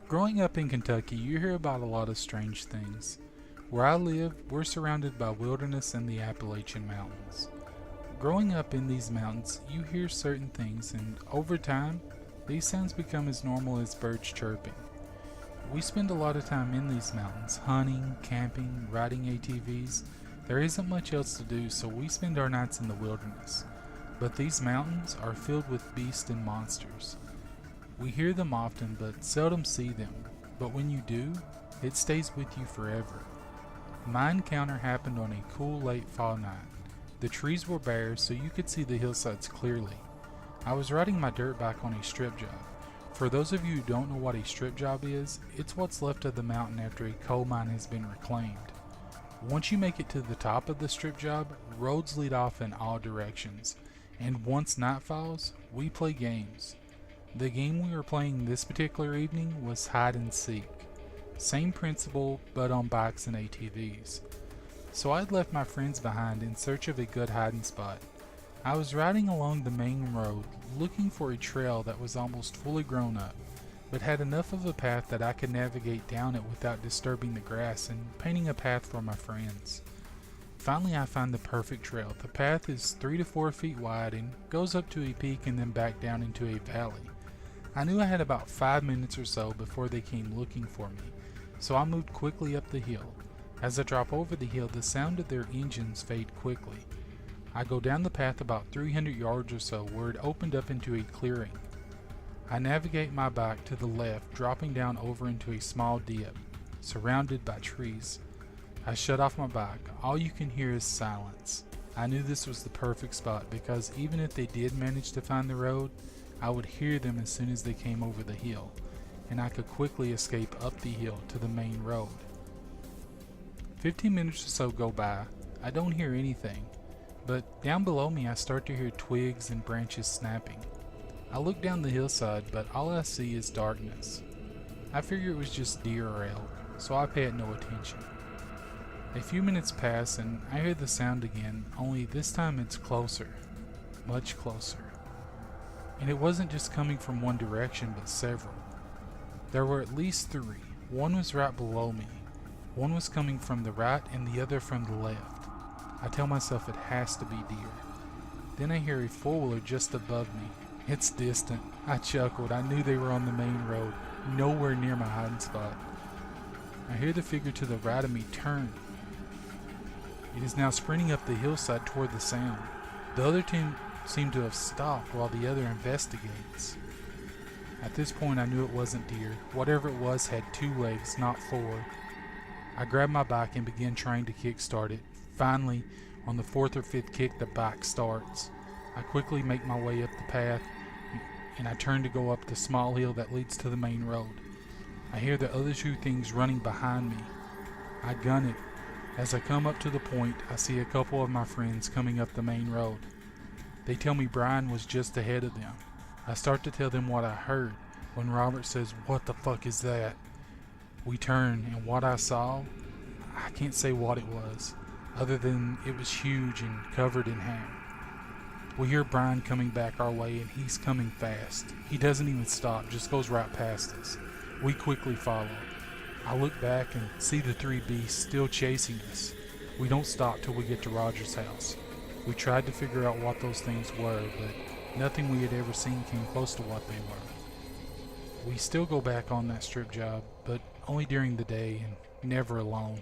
Growing up in Kentucky, you hear about a lot of strange things. Where I live, we're surrounded by wilderness and the Appalachian Mountains. Growing up in these mountains, you hear certain things, and over time, these sounds become as normal as birds chirping. We spend a lot of time in these mountains, hunting, camping, riding ATVs. There isn't much else to do, so we spend our nights in the wilderness. But these mountains are filled with beasts and monsters. We hear them often, but seldom see them. But when you do, it stays with you forever. My encounter happened on a cool late fall night. The trees were bare, so you could see the hillsides clearly. I was riding my dirt bike on a strip job. For those of you who don't know what a strip job is, it's what's left of the mountain after a coal mine has been reclaimed. Once you make it to the top of the strip job, roads lead off in all directions, and once night falls, we play games. The game we were playing this particular evening was hide and seek. Same principle, but on bikes and ATVs. So I'd left my friends behind in search of a good hiding spot. I was riding along the main road, looking for a trail that was almost fully grown up, but had enough of a path that I could navigate down it without disturbing the grass and painting a path for my friends. Finally, I find the perfect trail. The path is 3 to 4 feet wide and goes up to a peak and then back down into a valley. I knew I had about 5 minutes or so before they came looking for me, so I moved quickly up the hill. As I drop over the hill, the sound of their engines fade quickly. I go down the path about 300 yards or so where it opened up into a clearing. I navigate my bike to the left, dropping down over into a small dip, surrounded by trees. I shut off my bike. All you can hear is silence. I knew this was the perfect spot because even if they did manage to find the road, I would hear them as soon as they came over the hill, and I could quickly escape up the hill to the main road. 15 minutes or so go by. I don't hear anything, but down below me I start to hear twigs and branches snapping. I look down the hillside, but all I see is darkness. I figure it was just deer or elk, so I pay it no attention. A few minutes pass and I hear the sound again, only this time it's closer, much closer. And it wasn't just coming from one direction, but several. There were at least 3. One was right below me. One was coming from the right and the other from the left. I tell myself it has to be deer. Then I hear a four-wheeler just above me. It's distant. I chuckled. I knew they were on the main road, nowhere near my hiding spot. I hear the figure to the right of me turn. It is now sprinting up the hillside toward the sound. The other two seem to have stopped while the other investigates. At this point I knew it wasn't deer. Whatever it was had 2 legs, not 4. I grabbed my bike and began trying to kickstart it. Finally, on the 4th or 5th kick, the bike starts. I quickly make my way up the path and I turn to go up the small hill that leads to the main road. I hear the other 2 things running behind me. I gun it. As I come up to the point, I see a couple of my friends coming up the main road. They tell me Brian was just ahead of them. I start to tell them what I heard when Robert says, "What the fuck is that?" We turn, and what I saw, I can't say what it was, other than it was huge and covered in hair. We hear Brian coming back our way, and he's coming fast. He doesn't even stop, just goes right past us. We quickly follow. I look back and see the 3 beasts still chasing us. We don't stop till we get to Roger's house. We tried to figure out what those things were, but nothing we had ever seen came close to what they were. We still go back on that strip job, but only during the day and never alone.